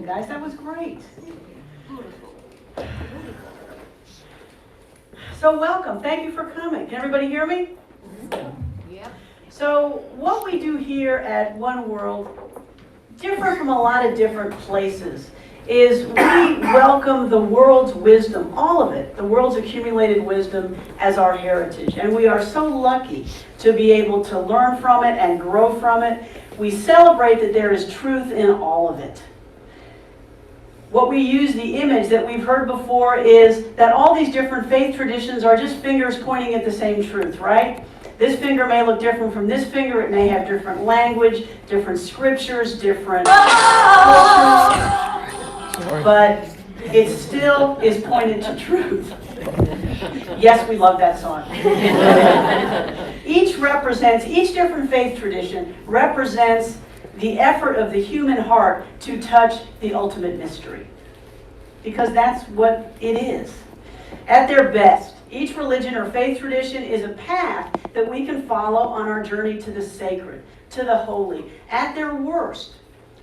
guys. That was great. So welcome. Thank you for coming. Can everybody hear me? Yeah. So what we do here at One World, different from a lot of different places, is we welcome the world's wisdom, all of it, the world's accumulated wisdom as our heritage. And we are so lucky to be able to learn from it and grow from it. We celebrate that there is truth in all of it. What we use, the image that we've heard before, is that all these different faith traditions are just fingers pointing at the same truth, right? This finger may look different from this finger. It may have different language, different scriptures, different cultures. But it still is pointed to truth. Yes, we love that song. Each different faith tradition represents the effort of the human heart to touch the ultimate mystery. Because that's what it is. At their best, each religion or faith tradition is a path that we can follow on our journey to the sacred, to the holy. At their worst,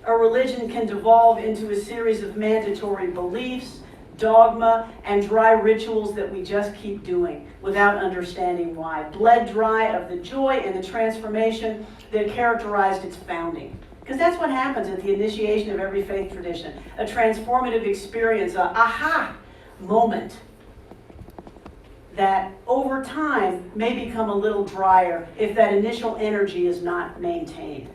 a religion can devolve into a series of mandatory beliefs, dogma, and dry rituals that we just keep doing without understanding why. Bled dry of the joy and the transformation that characterized its founding. Because that's what happens at the initiation of every faith tradition. A transformative experience, a aha moment that over time may become a little drier if that initial energy is not maintained.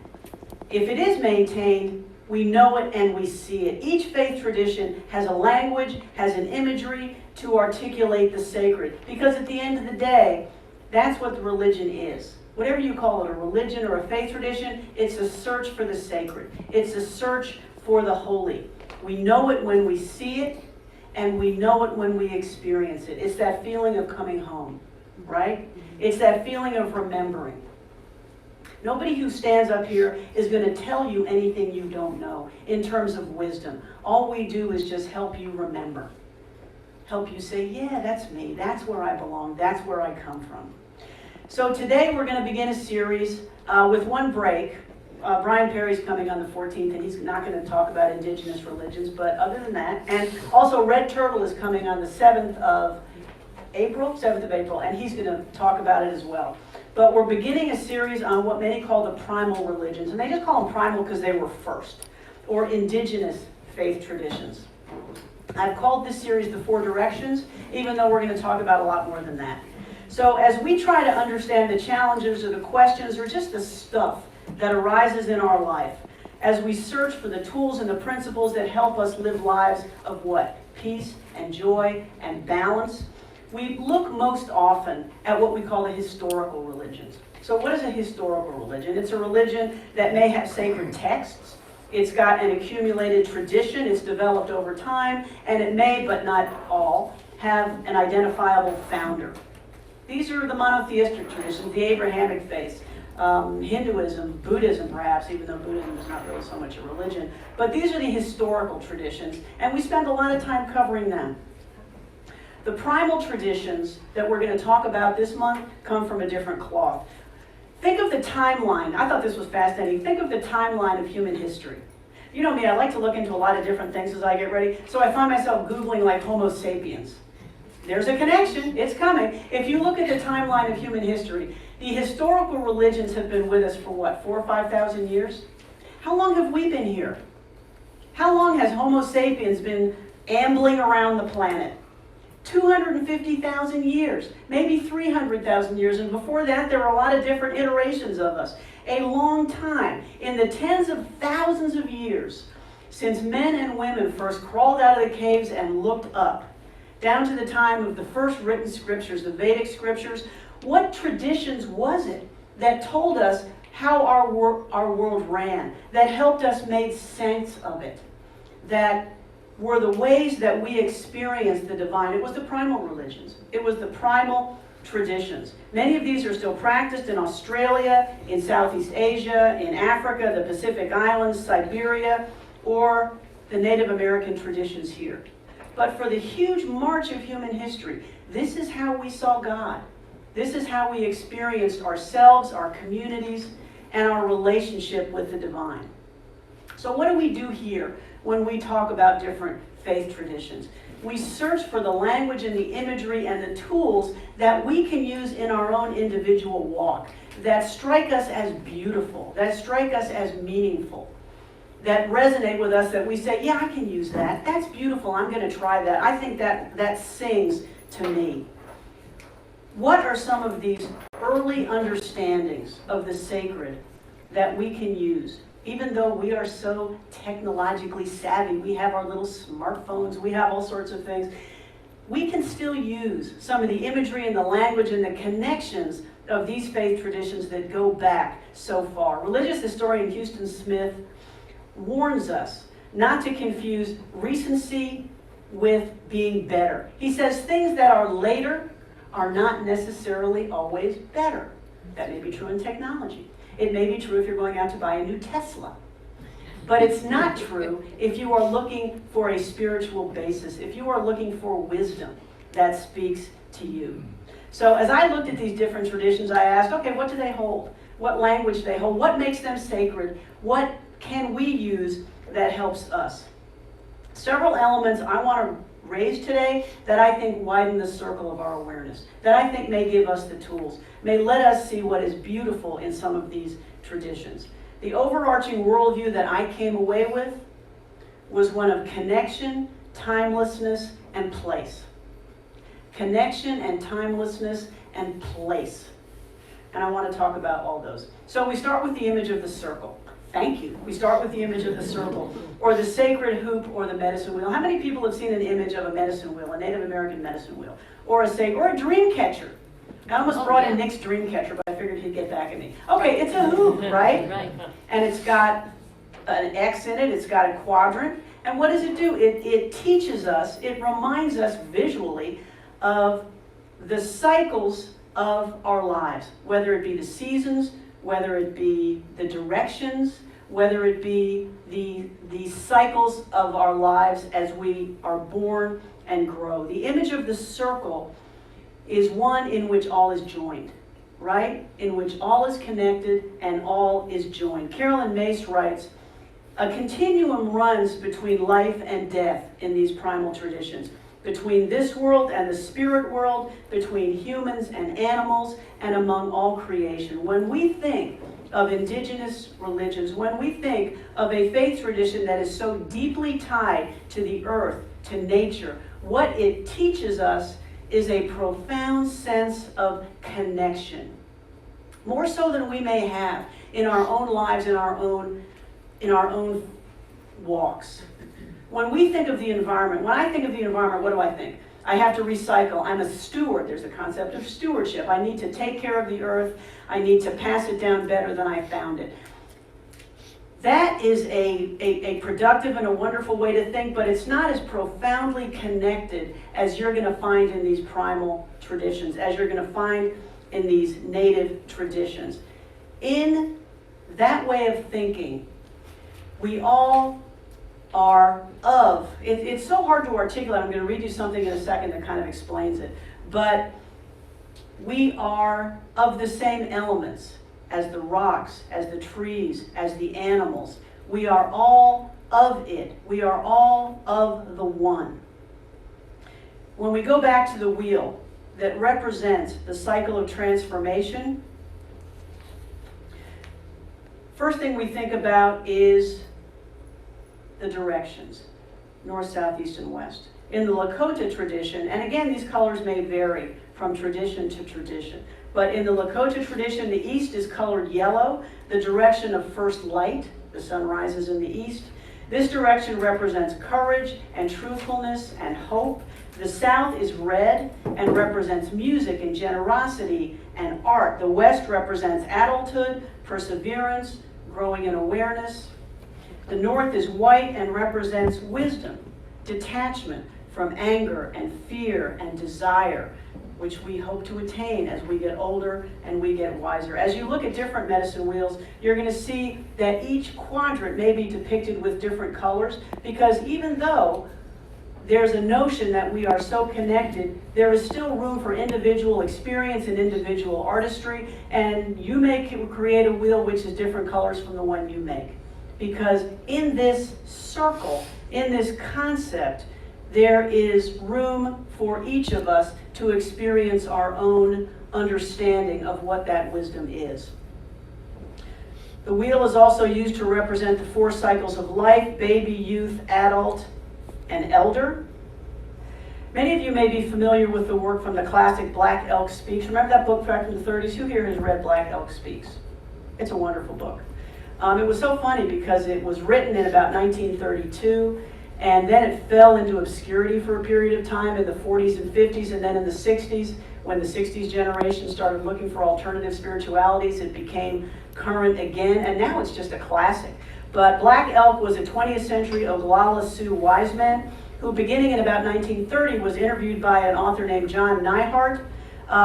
If it is maintained, we know it and we see it. Each faith tradition has a language, has an imagery to articulate the sacred. Because at the end of the day, that's what the religion is. Whatever you call it, a religion or a faith tradition, it's a search for the sacred. It's a search for the holy. We know it when we see it, and we know it when we experience it. It's that feeling of coming home, right? It's that feeling of remembering. Nobody who stands up here is going to tell you anything you don't know in terms of wisdom. All we do is just help you remember. Help you say, yeah, that's me. That's where I belong. That's where I come from. So today we're going to begin a series with one break. Brian Perry's coming on the 14th, and he's not going to talk about indigenous religions, but other than that, and also Red Turtle is coming on the 7th of April, and he's going to talk about it as well. But we're beginning a series on what many call the primal religions, and they just call them primal because they were first, or indigenous faith traditions. I've called this series The Four Directions, even though we're going to talk about a lot more than that. So as we try to understand the challenges or the questions or just the stuff that arises in our life, as we search for the tools and the principles that help us live lives of what? Peace and joy and balance. We look most often at what we call the historical religions. So what is a historical religion? It's a religion that may have sacred texts. It's got an accumulated tradition. It's developed over time. And it may, but not all, have an identifiable founder. These are the monotheistic traditions, the Abrahamic faith, Hinduism, Buddhism perhaps, even though Buddhism is not really so much a religion. But these are the historical traditions, and we spend a lot of time covering them. The primal traditions that we're going to talk about this month come from a different cloth. Think of the timeline. I thought this was fascinating. Think of the timeline of human history. You know me, I like to look into a lot of different things as I get ready, so I find myself Googling like Homo sapiens. There's a connection. It's coming. If you look at the timeline of human history, the historical religions have been with us for what, 4,000 or 5,000 years? How long have we been here? How long has Homo sapiens been ambling around the planet? 250,000 years, maybe 300,000 years, and before that there were a lot of different iterations of us. A long time, in the tens of thousands of years, since men and women first crawled out of the caves and looked up, down to the time of the first written scriptures, the Vedic scriptures. What traditions was it that told us how our world ran, that helped us make sense of it, that were the ways that we experienced the divine? It was the primal religions. It was the primal traditions. Many of these are still practiced in Australia, in Southeast Asia, in Africa, the Pacific Islands, Siberia, or the Native American traditions here. But for the huge march of human history, this is how we saw God. This is how we experienced ourselves, our communities, and our relationship with the divine. So what do we do here when we talk about different faith traditions. We search for the language and the imagery and the tools that we can use in our own individual walk that strike us as beautiful, that strike us as meaningful, that resonate with us, that we say, yeah, I can use that. That's beautiful. I'm going to try that. I think that sings to me. What are some of these early understandings of the sacred that we can use? Even though we are so technologically savvy, we have our little smartphones, we have all sorts of things, we can still use some of the imagery and the language and the connections of these faith traditions that go back so far. Religious historian Houston Smith warns us not to confuse recency with being better. He says things that are later are not necessarily always better. That may be true in technology. It may be true if you're going out to buy a new Tesla. But it's not true if you are looking for a spiritual basis, if you are looking for wisdom that speaks to you. So as I looked at these different traditions, I asked, okay, what do they hold? What language do they hold? What makes them sacred? What can we use that helps us? Several elements I want to raise today that I think widen the circle of our awareness, that I think may give us the tools, may let us see what is beautiful in some of these traditions. The overarching worldview that I came away with was one of connection, timelessness, and place. Connection and timelessness and place. And I want to talk about all those. So we start with the image of the circle. Thank you. We start with the image of the circle, or the sacred hoop, or the medicine wheel. How many people have seen an image of a medicine wheel, a Native American medicine wheel, or a dream catcher? I almost brought in Nick's dream catcher, but I figured he'd get back at me. Okay, it's a hoop, right? Right. And it's got an X in it. It's got a quadrant. And what does it do? It teaches us. It reminds us visually of the cycles of our lives, whether it be the seasons, whether it be the directions, whether it be the cycles of our lives as we are born and grow. The image of the circle is one in which all is joined, right? In which all is connected and all is joined. Carolyn Mace writes, a continuum runs between life and death in these primal traditions, between this world and the spirit world, between humans and animals, and among all creation. When we think of indigenous religions, when we think of a faith tradition that is so deeply tied to the earth, to nature, what it teaches us is a profound sense of connection. More so than we may have in our own lives, in our own walks. When we think of the environment, when I think of the environment, what do I think? I have to recycle. I'm a steward. There's a concept of stewardship. I need to take care of the earth. I need to pass it down better than I found it. That is a productive and a wonderful way to think, but it's not as profoundly connected as you're going to find in these primal traditions, as you're going to find in these native traditions. In that way of thinking, we all are of, it's so hard to articulate. I'm going to read you something in a second that kind of explains it. But we are of the same elements as the rocks, as the trees, as the animals. We are all of it. We are all of the one. When we go back to the wheel that represents the cycle of transformation, first thing we think about is the directions, north, south, east, and west. In the Lakota tradition, and again, these colors may vary from tradition to tradition, but in the Lakota tradition, the east is colored yellow, the direction of first light. The sun rises in the east. This direction represents courage and truthfulness and hope. The south is red and represents music and generosity and art. The west represents adulthood, perseverance, growing in awareness. The north is white and represents wisdom, detachment from anger and fear and desire, which we hope to attain as we get older and we get wiser. As you look at different medicine wheels, you're going to see that each quadrant may be depicted with different colors, because even though there's a notion that we are so connected, there is still room for individual experience and individual artistry, and you may create a wheel which is different colors from the one you make. Because in this circle, In this concept, there is room for each of us to experience our own understanding of what that wisdom is. The wheel is also used to represent the 4 cycles of life: baby, youth, adult, and elder. Many of you may be familiar with the work from the classic Black Elk Speaks. Remember that book back from the 30s? Who here has read Black Elk Speaks? It's a wonderful book. It was so funny because it was written in about 1932, and then it fell into obscurity for a period of time in the 40s and 50s, and then in the 60s, when the 60s generation started looking for alternative spiritualities, it became current again, and now it's just a classic. But Black Elk was a 20th century Oglala Sioux wise man who, beginning in about 1930, was interviewed by an author named John Neihardt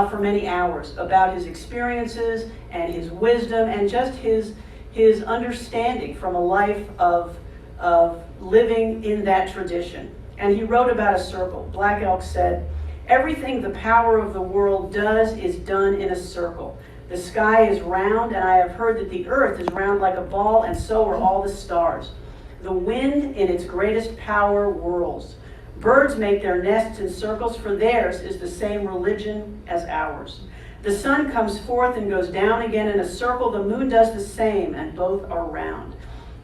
for many hours about his experiences and his wisdom and just his understanding from a life of living in that tradition. And he wrote about a circle. Black Elk said, "Everything the power of the world does is done in a circle. The sky is round, and I have heard that the earth is round like a ball, and so are all the stars. The wind in its greatest power whirls. Birds make their nests in circles, for theirs is the same religion as ours. The sun comes forth and goes down again in a circle. The moon does the same, and both are round.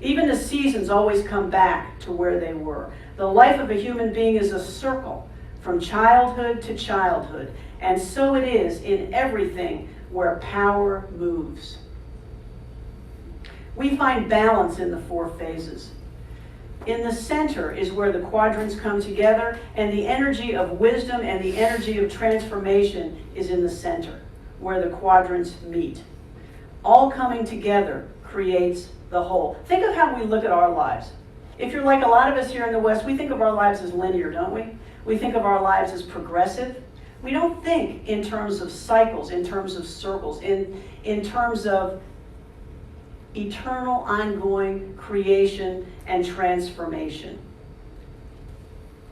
Even the seasons always come back to where they were. The life of a human being is a circle from childhood to childhood, and so it is in everything where power moves." We find balance in the 4 phases. In the center is where the quadrants come together, and the energy of wisdom and the energy of transformation is in the center, where the quadrants meet. All coming together creates the whole. Think of how we look at our lives. If you're like a lot of us here in the West, we think of our lives as linear, don't we? We think of our lives as progressive. We don't think in terms of cycles, in terms of circles, in terms of eternal, ongoing creation and transformation.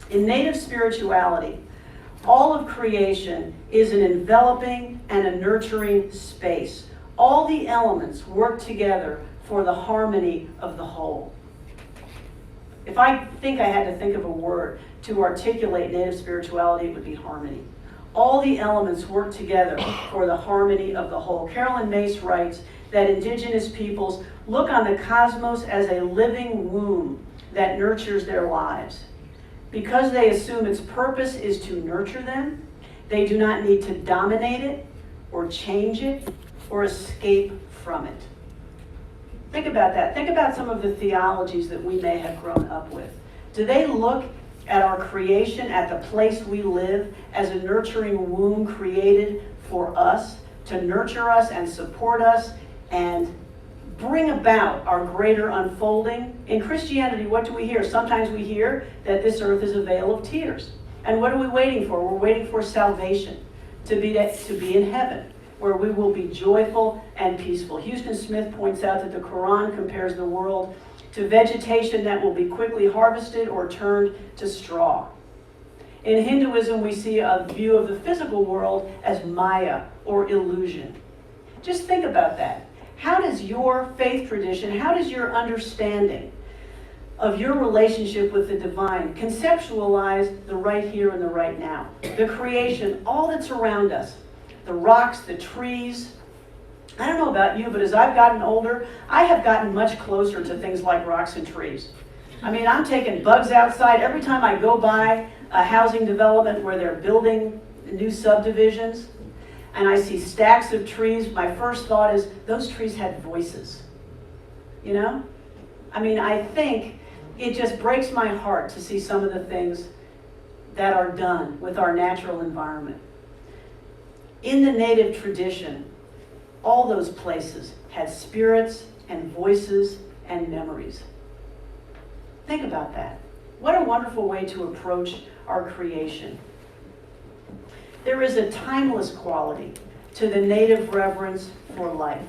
In native spirituality, all of creation is an enveloping and a nurturing space. All the elements work together for the harmony of the whole. If I think I had to think of a word to articulate native spirituality, it would be harmony. All the elements work together for the harmony of the whole. Carolyn Mace writes that indigenous peoples look on the cosmos as a living womb that nurtures their lives. Because they assume its purpose is to nurture them, they do not need to dominate it or change it or escape from it. Think about that. Think about some of the theologies that we may have grown up with. Do they look at our creation, at the place we live, as a nurturing womb created for us, to nurture us and support us and bring about our greater unfolding? In Christianity, what do we hear? Sometimes we hear that this earth is a vale of tears. And what are we waiting for? We're waiting for salvation, to be in heaven, where we will be joyful and peaceful. Houston Smith points out that the Quran compares the world to vegetation that will be quickly harvested or turned to straw. In Hinduism, we see a view of the physical world as Maya, or illusion. Just think about that. How does your faith tradition, how does your understanding of your relationship with the divine conceptualize the right here and the right now? The creation, all that's around us, the rocks, the trees. I don't know about you, but as I've gotten older, I have gotten much closer to things like rocks and trees. I mean, I'm taking bugs outside. Every time I go by a housing development where they're building new subdivisions, and I see stacks of trees, my first thought is, those trees had voices. You know? I mean, I think it just breaks my heart to see some of the things that are done with our natural environment. In the native tradition, all those places had spirits and voices and memories. Think about that. What a wonderful way to approach our creation. There is a timeless quality to the native reverence for life.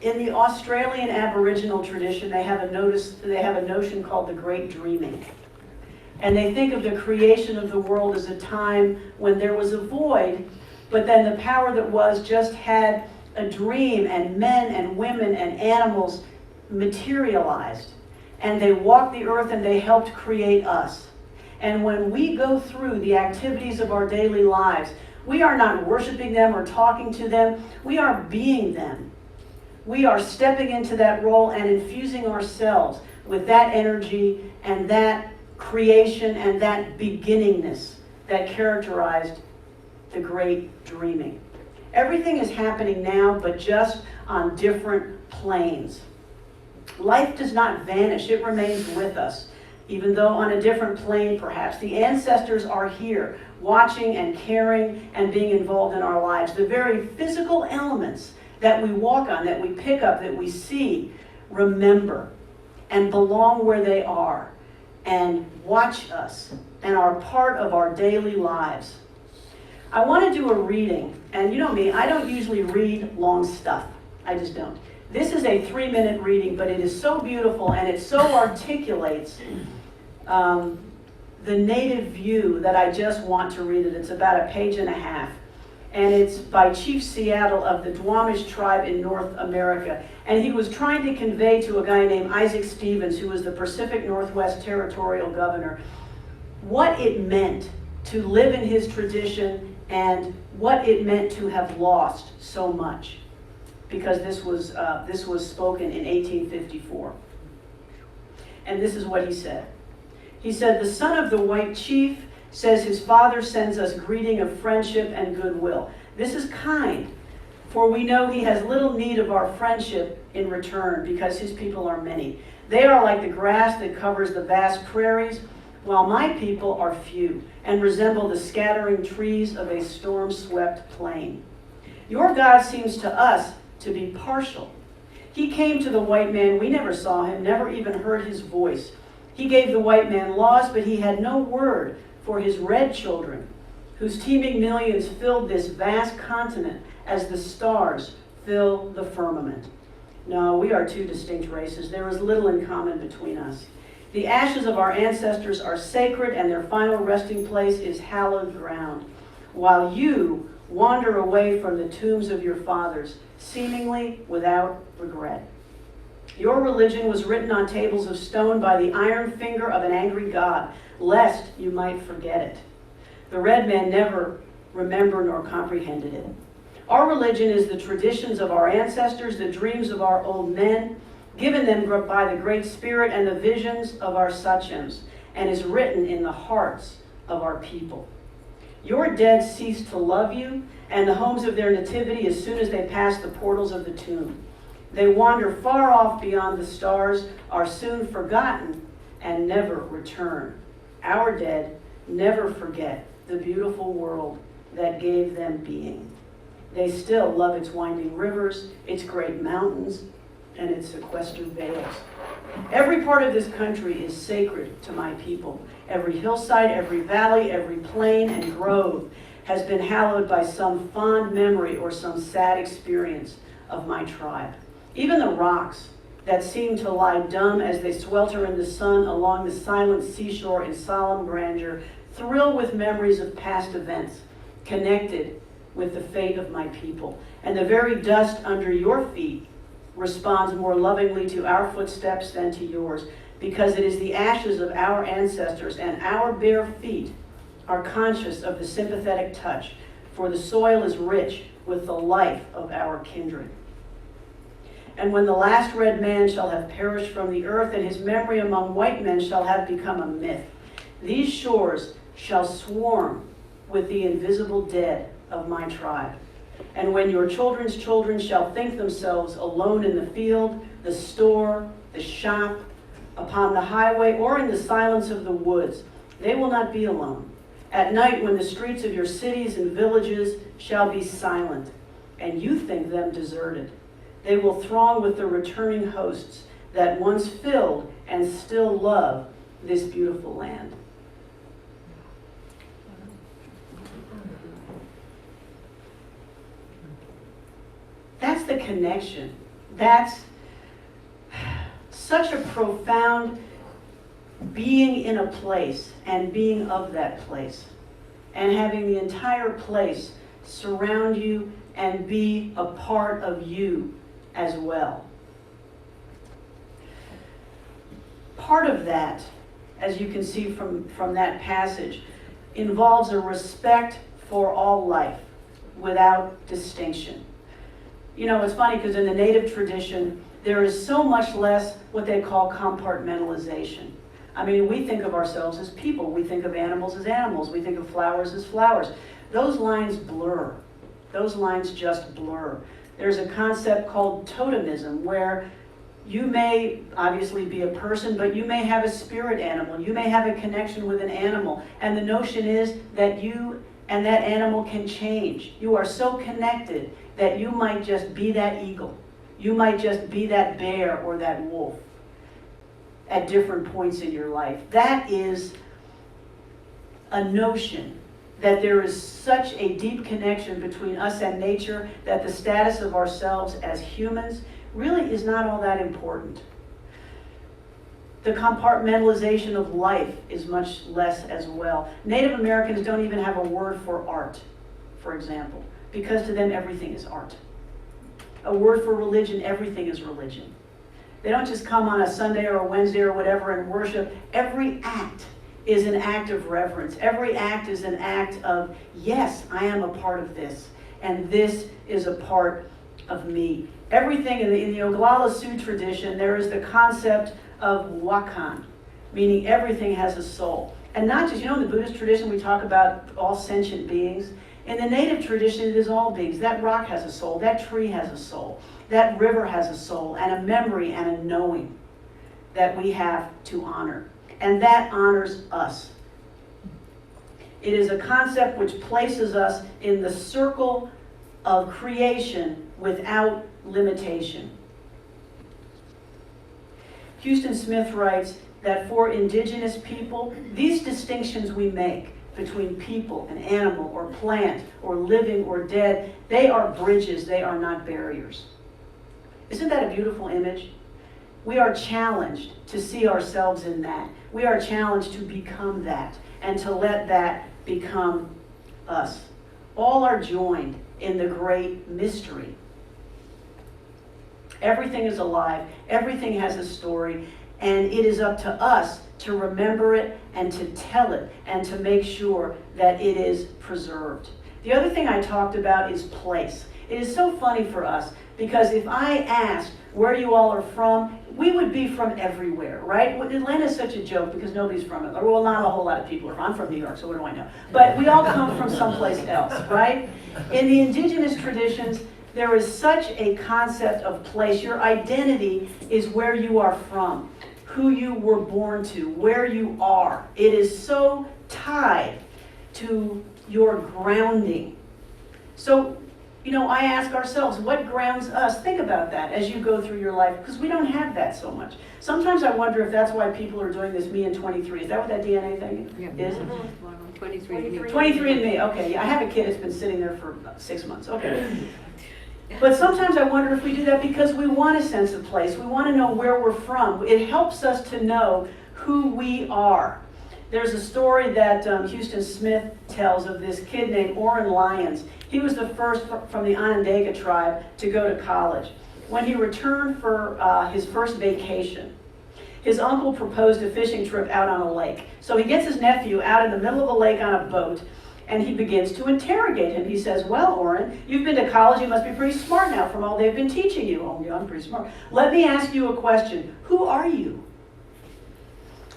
In the Australian Aboriginal tradition, they have a notion called the Great Dreaming. And they think of the creation of the world as a time when there was a void, but then the power that was just had a dream, and men and women and animals materialized. and they walked the earth and they helped create us. And when we go through the activities of our daily lives, we are not worshiping them or talking to them. We are being them. We are stepping into that role and infusing ourselves with that energy and that creation and that beginningness that characterized the great dreaming. Everything is happening now, but just on different planes. Life does not vanish, it remains with us, even though on a different plane perhaps. The ancestors are here, watching and caring and being involved in our lives. The very physical elements that we walk on, that we pick up, that we see, remember and belong where they are and watch us and are part of our daily lives. I want to do a reading, and you know me, I don't usually read long stuff. I just don't. This is a 3-minute reading, but it is so beautiful and it so articulates the native view that I just want to read it. It's about a page and a half. And it's by Chief Seattle of the Duwamish tribe in North America. And he was trying to convey to a guy named Isaac Stevens, who was the Pacific Northwest Territorial Governor, what it meant to live in his tradition and what it meant to have lost so much. Because this was spoken in 1854. And this is what he said. He said, "The son of the white chief says his father sends us greeting of friendship and goodwill. This is kind, for we know he has little need of our friendship in return, because his people are many. They are like the grass that covers the vast prairies, while my people are few, and resemble the scattering trees of a storm-swept plain. Your God seems to us to be partial. He came to the white man, we never saw him, never even heard his voice. He gave the white man laws, but he had no word for his red children, whose teeming millions filled this vast continent as the stars fill the firmament. No, we are two distinct races. There is little in common between us. The ashes of our ancestors are sacred, and their final resting place is hallowed ground, while you wander away from the tombs of your fathers, seemingly without regret. Your religion was written on tables of stone by the iron finger of an angry God, lest you might forget it. The red man never remembered nor comprehended it. Our religion is the traditions of our ancestors, the dreams of our old men, given them by the Great Spirit and the visions of our sachems, and is written in the hearts of our people. Your dead cease to love you, and the homes of their nativity as soon as they pass the portals of the tomb. They wander far off beyond the stars, are soon forgotten, and never return. Our dead never forget the beautiful world that gave them being. They still love its winding rivers, its great mountains, and its sequestered vales. Every part of this country is sacred to my people. Every hillside, every valley, every plain and grove has been hallowed by some fond memory or some sad experience of my tribe. Even the rocks that seem to lie dumb as they swelter in the sun along the silent seashore in solemn grandeur thrill with memories of past events connected with the fate of my people. And the very dust under your feet responds more lovingly to our footsteps than to yours, because it is the ashes of our ancestors, and our bare feet are conscious of the sympathetic touch, for the soil is rich with the life of our kindred. And when the last red man shall have perished from the earth, and his memory among white men shall have become a myth, these shores shall swarm with the invisible dead of my tribe. And when your children's children shall think themselves alone in the field, the store, the shop, upon the highway, or in the silence of the woods, they will not be alone. At night, when the streets of your cities and villages shall be silent, and you think them deserted, they will throng with the returning hosts that once filled and still love this beautiful land. That's the connection. That's such a profound being in a place and being of that place, and having the entire place surround you and be a part of you as well. part of that, as you can see from that passage, involves a respect for all life without distinction. You know, it's funny because in the native tradition, there is so much less what they call compartmentalization. I mean, we think of ourselves as people, we think of animals as animals, we think of flowers as flowers. Those lines blur. Those lines just blur. There's a concept called totemism where you may obviously be a person, but you may have a spirit animal. You may have a connection with an animal. And the notion is that you and that animal can change. You are so connected that you might just be that eagle. You might just be that bear or that wolf at different points in your life. That is a notion that there is such a deep connection between us and nature that the status of ourselves as humans really is not all that important. The compartmentalization of life is much less as well. Native Americans don't even have a word for art, for example, because to them everything is art. A word for religion, everything is religion. They don't just come on a Sunday or a Wednesday or whatever and worship. Every act is an act of reverence. Every act is an act of, yes, I am a part of this, and this is a part of me. Everything in the Oglala Sioux tradition, there is the concept of wakan, meaning everything has a soul. And not just, you know, in the Buddhist tradition we talk about all sentient beings. In the native tradition it is all beings. That rock has a soul, that tree has a soul, that river has a soul, and a memory and a knowing that we have to honor. And that honors us. It is a concept which places us in the circle of creation without limitation. Houston Smith writes that for indigenous people, these distinctions we make between people and animal or plant or living or dead, they are bridges, they are not barriers. Isn't that a beautiful image? We are challenged to see ourselves in that. We are challenged to become that and to let that become us. All are joined in the great mystery. Everything is alive, everything has a story, and it is up to us to remember it and to tell it and to make sure that it is preserved. The other thing I talked about is place. It is so funny for us because if I asked where you all are from, we would be from everywhere, right? Atlanta is such a joke because nobody's from it. Well, not a whole lot of people are from. I'm from New York, so what do I know? But we all come from someplace else, right? In the indigenous traditions, there is such a concept of place. Your identity is where you are from, who you were born to, where you are. It is so tied to your grounding. So, you know, I ask ourselves, what grounds us? Think about that as you go through your life, because we don't have that so much. Sometimes I wonder if that's why people are doing this me and 23. Is that what that DNA thing is? 23 and me, okay. Yeah, I have a kid that's been sitting there for 6 months, okay. But sometimes I wonder if we do that because we want a sense of place. We want to know where we're from. It helps us to know who we are. There's a story that Houston Smith tells of this kid named Orrin Lyons. He was the first from the Onondaga tribe to go to college. When he returned for his first vacation, his uncle proposed a fishing trip out on a lake. So he gets his nephew out in the middle of the lake on a boat, and he begins to interrogate him. He says, well, Orrin, you've been to college. You must be pretty smart now from all they've been teaching you. Oh, yeah, I'm pretty smart. Let me ask you a question. Who are you?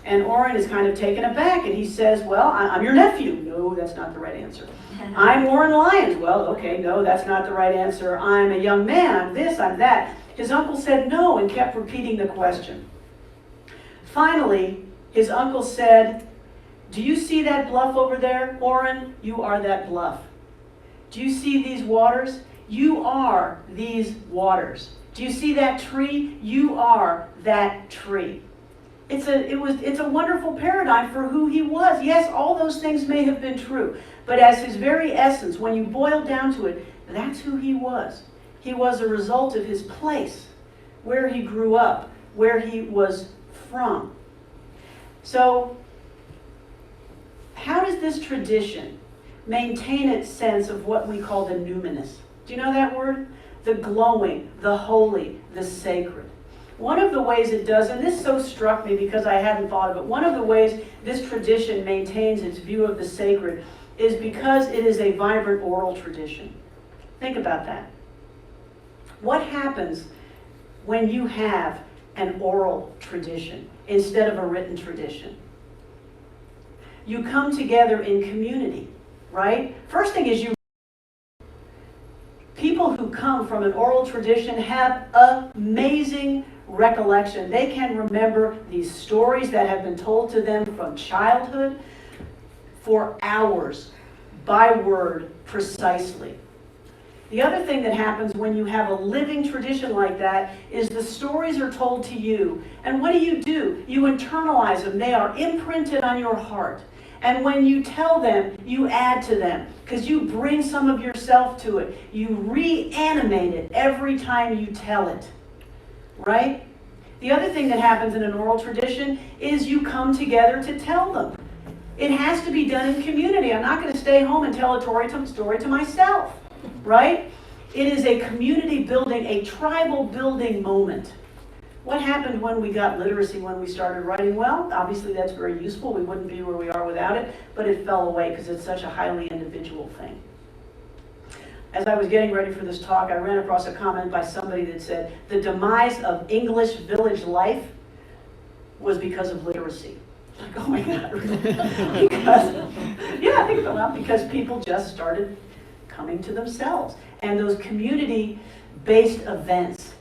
And Orrin is kind of taken aback, and he says, well, I'm your nephew. No, that's not the right answer. I'm Orrin Lyons. Well, okay, no, that's not the right answer. I'm a young man. I'm this, I'm that. His uncle said no and kept repeating the question. Finally, his uncle said, do you see that bluff over there, Orrin? You are that bluff. Do you see these waters? You are these waters. Do you see that tree? You are that tree. It's a wonderful paradigm for who he was. Yes, all those things may have been true, but as his very essence, when you boil down to it, that's who he was. He was a result of his place, where he grew up, where he was from. So, how does this tradition maintain its sense of what we call the numinous? Do you know that word? The glowing, the holy, the sacred. One of the ways it does, and this so struck me because I hadn't thought of it, one of the ways this tradition maintains its view of the sacred is because it is a vibrant oral tradition. Think about that. What happens when you have an oral tradition instead of a written tradition? You come together in community, right? First thing is people who come from an oral tradition have amazing recollection. They can remember these stories that have been told to them from childhood for hours, by word, precisely. The other thing that happens when you have a living tradition like that is the stories are told to you. And what do? You internalize them. They are imprinted on your heart. And when you tell them, you add to them, because you bring some of yourself to it. You reanimate it every time you tell it, right? The other thing that happens in an oral tradition is you come together to tell them. It has to be done in community. I'm not going to stay home and tell a story to myself, right? It is a community building, a tribal building moment. What happened when we got literacy when we started writing? Well, obviously that's very useful. We wouldn't be where we are without it, but it fell away because it's such a highly individual thing. As I was getting ready for this talk, I ran across a comment by somebody that said, the demise of English village life was because of literacy. Like, oh my God. Because people just started coming to themselves. And those community-based events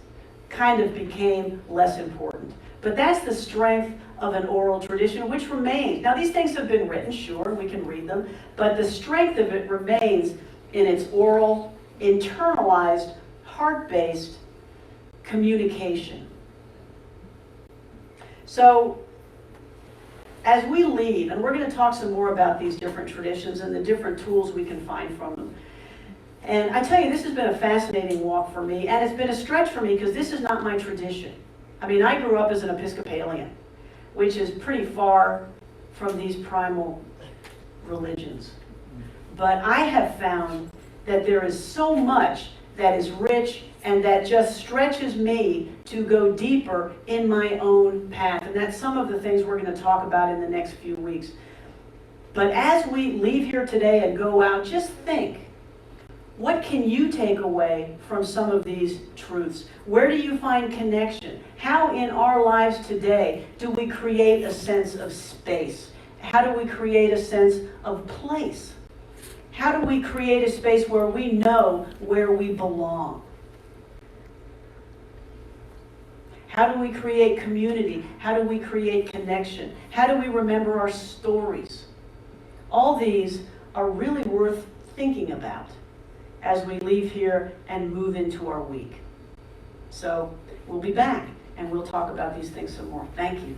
kind of became less important. But that's the strength of an oral tradition, which remains. Now, these things have been written, sure, we can read them, but the strength of it remains in its oral, internalized, heart-based communication. So, as we leave, and we're going to talk some more about these different traditions and the different tools we can find from them. And I tell you, this has been a fascinating walk for me, and it's been a stretch for me because this is not my tradition. I mean, I grew up as an Episcopalian, which is pretty far from these primal religions. But I have found that there is so much that is rich and that just stretches me to go deeper in my own path. And that's some of the things we're going to talk about in the next few weeks. But as we leave here today and go out, just think, what can you take away from some of these truths? Where do you find connection? How in our lives today do we create a sense of space? How do we create a sense of place? How do we create a space where we know where we belong? How do we create community? How do we create connection? How do we remember our stories? All these are really worth thinking about as we leave here and move into our week. So we'll be back and we'll talk about these things some more. Thank you.